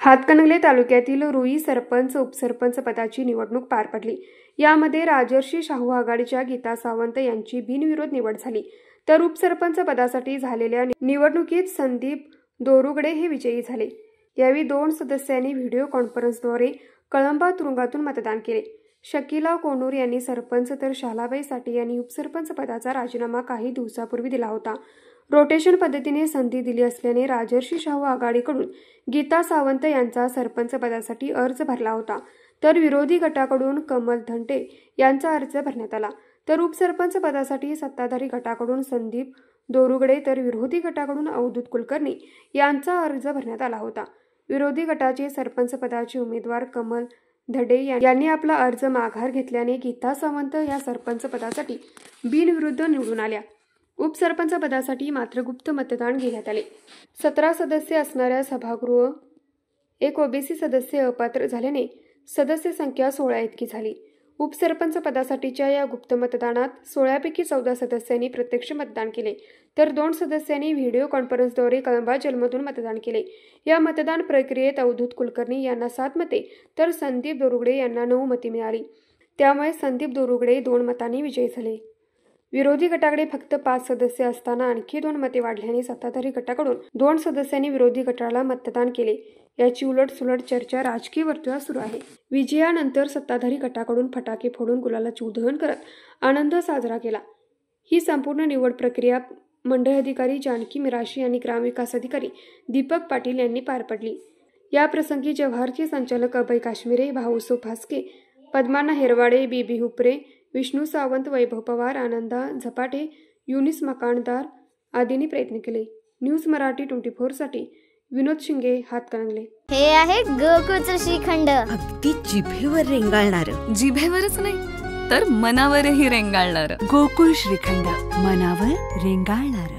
हातकणंगले तालुक्यातील रुई सरपंच उपसरपंच पदाची निवडणूक पार पडली। यामध्ये राजर्षी शाहू आघाडीच्या गीता सावंत यांची बिनविरोध निवड झाली, तर उपसरपंच पदासाठी झालेल्या निवडणुकीत संदीप दोरुगडे हे विजयी झाले। यावेळी 2 सदस्यांनी व्हिडिओ कॉन्फरन्सद्वारे कळंबा तुरुंगातून मतदान केले। शकीला कोनूर यांनी सरपंच तर शालाबाई साठे यांनी उपसरपंच पदाचा राजीनामा काही दिवसापूर्वी दिला होता। रोटेशन पद्धतीने संधी दिली असल्याने राजर्षी शाहू आघाडीकडून गीता सावंत यांचा सरपंच पदासाठी अर्ज भरला होता, तर विरोधी गटाकडून कमल धंटे यांचा अर्ज भरण्यात आला। तर उपसरपंच पदासाठी सत्ताधारी गटाकडून संदीप दोरुगडे तर विरोधी गटाकडून अवधूत कुलकर्णी यांचा अर्ज भरण्यात आला होता। विरोधी गटाचे सरपंच पदाचे उमेदवार कमल धंटे यांनी आपला अर्ज माघार घेतल्याने गीता सावंत या सरपंच पदासाठी बिनविरोध निवडून आल्या। उपसरपंच पदासाठी मात्र गुप्त मतदान घेण्यात आले। 17 सदस्य असणाऱ्या सभागृह एक ओबीसी सदस्य अपात्र झाल्याने सदस्य संख्या 16 इतकी झाली। उपसरपंच पदासाठीच्या या गुप्त मतदानात 16 पैकी 14 सदस्यांनी प्रत्यक्ष मतदान केले, तर 2 सदस्यांनी व्हिडिओ कॉन्फरन्सद्वारे कळंबा जेलमधून मतदान केले। या मतदान प्रक्रियेत अवधूत कुलकर्णी यांना 7 मते तर संदीप दोरुगडे यांना 9 मते मिळाली। त्यामुळे संदीप दोरुगडे 2 मतांनी विजयी झाले। विरोधी गटाकडे फक्त 5 सदस्य असताना आणखी 2 मते वाढल्याने सत्ताधारी गटाकडून 2 सदस्यांनी विरोधी गटाला मतदान केले। याची उलटसुलट चर्चा राजकीय वर्तुळात सुरू आहे। विजयानंतर सत्ताधारी गटाकडून फटाके फोडून गुलालाची उधळण करत आनंद साजरा केला। ही संपूर्ण निवड प्रक्रिया मंडळ अधिकारी जानकी मिराशी आणि ग्रामविकास अधिकारी दीपक पाटील यांनी पार पडली। या प्रसंगी जव्हारचे संचालक अभय काश्मीरे, भाऊसो फास्के, पद्माना हेरवाडे, बीबी हुपरे, विष्णू सावंत, वैभव पवार, आनंदा झपाटे, युनिस मकानदार आदींनी प्रयत्न केले। न्यूज मराठी 24 साठी विनोद शिंगे, हातकणंगले। हे आहे गोकुळचं श्रीखंड, अगदी जिभेवर रेंगाळणार। जिभेवरच नाही तर मनावरही रेंगाळणार। गोकुळ श्रीखंड, मनावर रेंगाळणार।